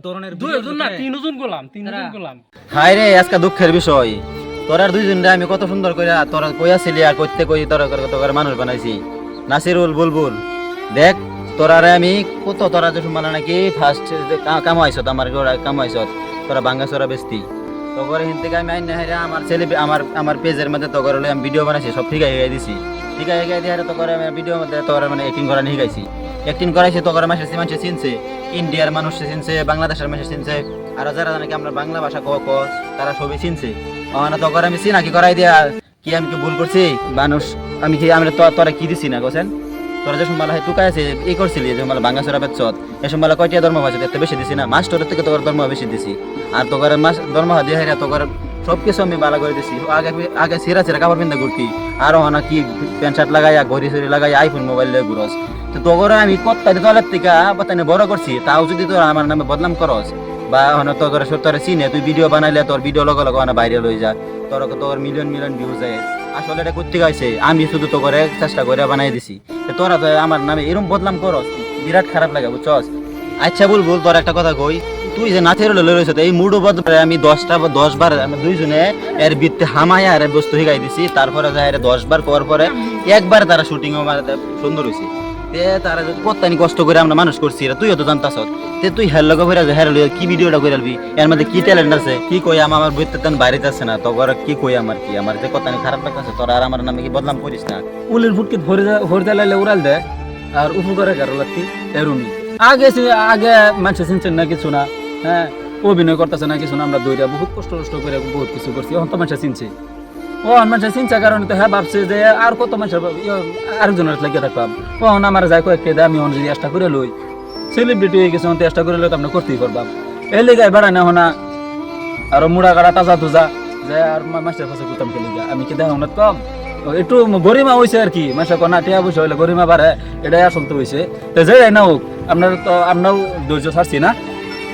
ধরনের দুইজন না তিনজন গোলাম হায় রে আজকে দুঃখের বিষয় তোরা দুইজন রে আমি কত সুন্দর করে তোরা কইয়াছিলি আর কইতে কই তোরা মানুষ বানাইছি নাসিরুল বুলবুল দেখ তোরা রে আমি কত তোরা যে মানে নাকি ফার্স্ট কামাইছ আমার কামাইছ তোরা বাঙ্গাসরা বেস্তি তো করে হিন থেকে আমি আইন না আমার ছেলে আমার পেজের মধ্যে তো করে আমি ভিডিও বানাইছি সব ঠিক হয়ে দিছি ঠিক হয়ে দিয়ে তো করে আমি ভিডিওর মধ্যে তোর মানে অ্যাক্টিং করা শিখাইছি অ্যাক্টিং করাইছি তো করে মানুষ চিনছে ইন্ডিয়ার মানুষ চিনছে বাংলাদেশের মানুষ চিনছে আর যারা নাকি আমরা বাংলা ভাষা ক তারা সবই চিনছে না তো করে আমি চিনাকি করাই দিয়া কি আমি কি ভুল করছি মানুষ আমি কি আমি তোরা কি দিছি না কোসেন তোরা যে সময় টুকাই আছে এই করছিলি যে সময় বাঙ্গাসরা বেচত এই সময় কয়টা ধর্ম ভাষা এত বেশি দিছি না মাস্টরের থেকে তোর ধর্ম বেশি দিছি আর তোর ধর্ম দিয়ে হাইরা তোর সবকিছু আমি বালা করে দিছি আগে সিরা কাপড় পিন্ধা ঘুরতি আর না কি প্যান্ট শার্ট লাগাইয়া ঘড়ি সড়ি লাগাই আইফোন মোবাইল দিয়ে ঘুরস তো তোর আমি কত তলের থেকে বাতানে বড় করছি তাও যদি তোর আমার নামে বদনাম করস বা তোর চিনে তুই ভিডিও বানাইলে তোর ভিডিও লগে বাইরে লই যা তোর মিলিয়ন ভিউজ যায় আসলে এটা করতে গাইছে আমি শুধু তো করে চেষ্টা করে বানাই দিছি তোরা তো আমার নামে এরকম বদনাম করস বিরাট খারাপ লাগে বুঝছস আচ্ছা বল তোর একটা কথা কই তুই যে নাচের লইছ এই মুডো বদলে আমি 10 বার আমি দুইজনে এর বিতে হামায়া আর বস্তু শিখাই দিছি তারপরে যায় 10 বার করার পরে একবার তারা শুটিং সুন্দর হইছে তারা কতখানি কষ্ট করে আমরা মানুষ করছি তুইও তো জানতাস তুই হের লগে কি ভিডিওটা করে আলবি এর মধ্যে কি ট্যালেন্ট আছে কি কই আমার বইতে তেন বাইরে যাচ্ছে না তো কি কই আমার যে কতখানি খারাপ লাগতেছে তোরা আর আমার নামে কি বদনাম করিস না উলের ফুটকে ভরে লাইলে উড়াল দে আর উপকারে গারো লাগতি এরুমি আগে মানুষ চিনছেন না কিছু না হ্যাঁ অভিনয় করতেছে না কিছু না আমরা দইরা বহুত কষ্ট করে বহুত কিছু করছি এখন তো মানুষ চিনছে মানুষ চিনছে কারণে তো হ্যাঁ ভাবছে যে আর কত মানুষ আরেকজনের লাগিয়ে থাকবাম আমার যাই কয়েকটা দেয় আমি যদি চেষ্টা করে লই সেলিব্রিটি হয়ে গেছে চেষ্টা করে লই তো আমরা করতেই পারবাম এই লেগায় বেড়ায় না হনা আরো মুড়া কাটা টাজা তুজা যে আর মাস্টার ফাঁসে কুতাম খেলে গিয়া আমি কি দেখো না কম একটু গরিমা হয়েছে আর কি মাসে কনা টিয়া বসে হইলে গরিমা বাড়ে এটাই আসল তো হয়েছে তো যে না হোক আপনারও ধৈর্য ছাড়ছি না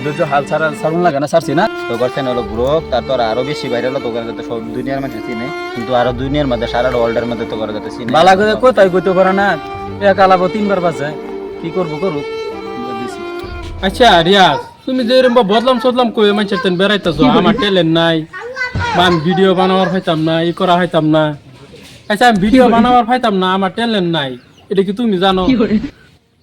ধৈর্য হাল ছাড়ুন লাগে না ছাড়ছি না তো করছেন হলো গ্রোক তারপর আরো বেশি বাইরে হলো তোকে যাতে সব দুনিয়ার মধ্যে চিনে কিন্তু আরো দুনিয়ার মধ্যে সারা ওয়ার্ল্ডের মধ্যে তো করে যাতে চিনে বালা করে কোথায় কইতে পারে না এক আলাপ 3 বার বাজে কি করবো করুক আচ্ছা রিয়াজ তুমি যে এরকম বদলাম কই মানুষের তেন বেড়াইতেছো আমার ট্যালেন্ট নাই বা আমি ভিডিও বানাবার পাইতাম না ই করা হইতাম না আচ্ছা আমি ভিডিও বানাবার পাইতাম না আমার ট্যালেন্ট নাই এটা কি তুমি জানো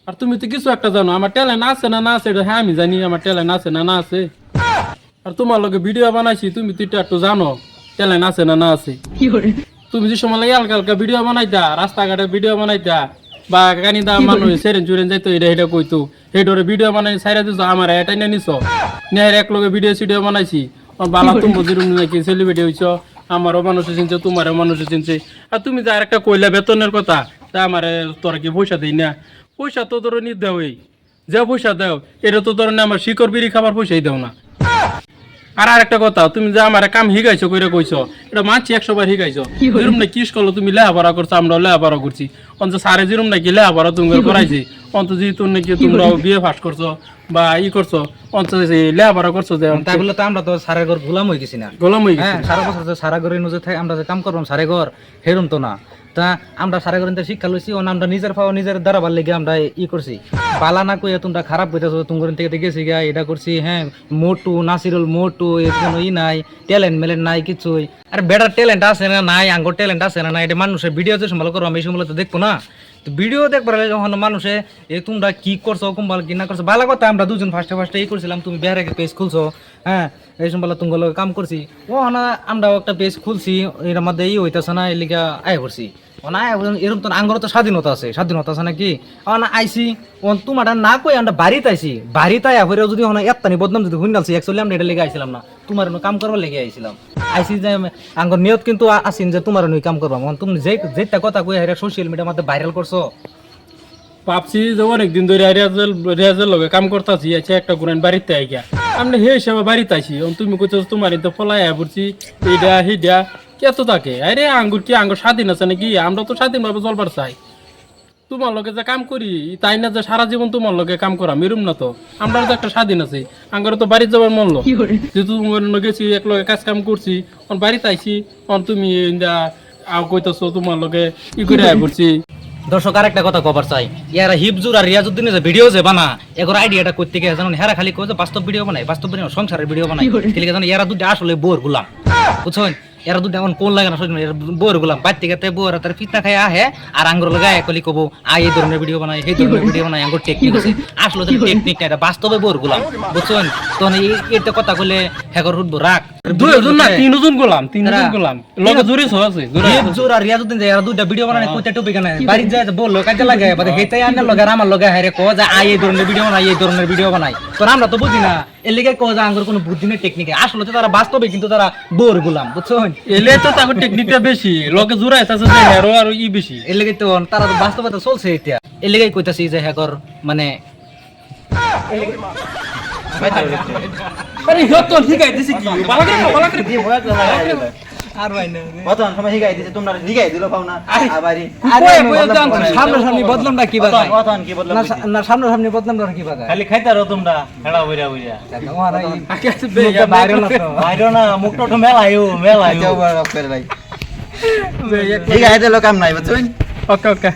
আর তুমি তো কিছু একটা জানো আমার ট্যালেন্ট আছে না আছে এটা হ্যাঁ আমি জানি আমার ট্যালেন্ট আছে না আছে আর তোমার লগে ভিডিও বানাইছি তুমি তো একটু জানো ট্যালেন্ট আছে না আছে তুমি যে সময় লাগে হালকা ভিডিও বানাইতা রাস্তাঘাটে ভিডিও বানাইতা বা গানি দা মানুষ সেরেন চুরেন যাইতো এটা কইতো হেডরে ভিডিও বানাই সাইরা দিছো আমার এটাই না নিছো নেহের এক লগে ভিডিও বানাইছি বালা তুমি যেরকম নাকি সেলিব্রিটি হইছো আমারও মানুষ চিনছে তোমারও মানুষ চিনছে আর তুমি যে আরেকটা কইলা বেতনের কথা তা আমার তোরা কি পয়সা দিই না পয়সা তো তোর নি দেও যে পয়সা দাও এটা তো তোর আমার শিকড় বিড়ি খাবার পয়সাই দাও না আর আরেকটা কথা তুমি যে আমার কাম শিখাইছো কইরা কইছো এটা মানছি 100 বার শিখাইছো যেরকম না কিস করলো তুমি লেহাপড়া করছো আমরাও লেহাপড়া করছি অন্ত সারে যেরকম নাকি লেহাপড়া তুমি করাইছি অন্ত যেহেতু নাকি তোমরা বিয়ে ফাঁস করছো বা ই করছো অন্ত লেহাপড়া করছো যে তাই বলে তো আমরা তো সারা ঘর গোলাম হয়ে গেছি না গোলাম হয়ে গেছি সারা বছর সারা ঘরে নজর থাকে আমরা যে কাম করবাম সারে ঘর হেরুম তো না তা আমরা সারা ঘরে শিক্ষা লইছি ও আমরা নিজের পাওয়া নিজের দ্বারা ভাল লেগে আমরা ই করছি বালা না কইয়া তোমরা খারাপ কইতাছো তোমার থেকে গেছি গা এটা করছি হ্যাঁ মোটু নাসিরুল মোটু এর কোনো ই নাই ট্যালেন্ট মেলেন্ট নাই কিছুই আর বেটার ট্যালেন্ট আছে না নাই আঙ্গর ট্যালেন্ট আছে না এটা মানুষের ভিডিও যে সম্ভালো করো আমি এই সময় তো দেখবো না তো ভিডিও দেখবার যখন মানুষে তোমরা কি করছো কুম্বাল কি না করছো ভালো কথা আমরা দুজন ফার্স্টে ই করছিলাম তুমি বেহারে পেজ খুলছো হ্যাঁ এই সম্ভালো তোমার কাম করছি ও না আমরাও একটা পেজ খুলছি এর মধ্যে ই হইতেছে না এই লিগা আয় করছি এরকম তো আঙ্গর তো স্বাধীনতা আছে নাকি আইসি তোমার না কই আমরা বাড়িতে আইসি বাড়িতে আইয়া যদি এত্তানি বদনাম যদি হুইনালছি একচুয়ালি আমরা এটা লেগে আইছিলাম না তোমার কাম করবার লেগে আইছিলাম আইসি যে আঙ্গর নিয়ত কিন্তু আসিন যে তোমার কাম করবা তুমি যেটা কথা কই হাইরা সোশ্যাল মিডিয়ার মধ্যে ভাইরাল করছো ভাবছি যে অনেকদিন ধরে রেজাল লগে কাম করতেছি আচ্ছা একটা গুরান বাড়িতে আইগা আমরা হে হিসাবে বাড়িতে আইছি তুমি কইছো তোমার তো ফলাই পড়ছি এইটা হিডা কেতো থাকে আরে আঙ্গুর কি আঙ্গুর স্বাধীন আছে নাকি আমরা তো স্বাধীনভাবে চলবার চাই তোমার লগে যে কাম করি তাই না যে সারা জীবন তোমার লগে কাম করা মেরুম না তো আমরা তো একটা স্বাধীন আছে আঙ্গুর তো বাড়িতে যাবার মন লো যেহেতু তোমার গেছি এক লগে কাজ কাম করছি বাড়িতে আইছি তুমি কইতেছো তোমার লগে ই করে পড়ছি দর্শক আর একটা কথা কবার চাই, ইয়ারা হিপজুর আর রিয়াজউদ্দিনের যে ভিডিও যে বানা এগোর আইডিয়াটা করতে গিয়ে জানো হেরা খালি কয় যে বাস্তব ভিডিও বানাই, বাস্তব ভিডিও সংসারের ভিডিও বানাই, ঠিক আছে? এরা দুটো আসলে বোর গুলাম, বুঝছেন? এরা দুটো এখন কোন লাগে না সত্যি বোর গুলাম, বাড়তে গেতে বোর তার পিঠা খাই আহে আর আঙ্গুর লাগায় কলি কব এই ধরনের ভিডিও বানাই, এই ধরনের ভিডিও বানাই, আঙ্গুর টেকনিক আছে। আসলে টেকনিক না, এটা বাস্তবে বোর গুলাম, বুঝছেন? তখন এটা কথা কইলে হেগর উঠবো রাগ। 2 জন না 3 জন গোলাম, 3 জন গোলাম লগে জুরি আছে হিপজুর আর রিয়াজউদ্দিন যে এরা দুটো ভিডিও বানায় কইতে টপিক না, বাড়ি যায় বললো কাজে লাগে বাদে হেতাই আনার লগে আর আমার লগে হারে কয় যে এই ধরনের ভিডিও বানাই, এই ধরনের ভিডিও বানাই। তো আমরা তো বুঝি না, এর লিগে কয় যে আঙ্গুর কোনো বুদ্ধি নেই টেকনিকে। আসলে তো তারা বাস্তবে কিন্তু তারা বোর গুলাম, বুঝছেন? এলে তো তাকে টেকনিকটা বেশি লগে জুরাই আছে যে হেরো আর ই বেশি। এর লেগে তো তারা তো বাস্তবে তো চলছে এটা। এর লেগেই কইতাছি যে হ্যাকর মানে আরে যত শিখাই দিছি কি ভালো করে আর ভাই না কতক্ষণ সময় শিখাই দিছে, তোমরা শিখাই দিলো পাও না আবারই সামনাসামনি বদলামটা কি বাগায় কতক্ষণ কি বললাম না, সামনাসামনি বদলামটা কি বাগায় খালি খাইতারো তোমরা হেড়া বইরা বইরা বাইরে না মুখটা তো মেলায়ও মেলায়ও ঠিক আছে, লোক কাম নাই বুঝছেন? ওকে ওকে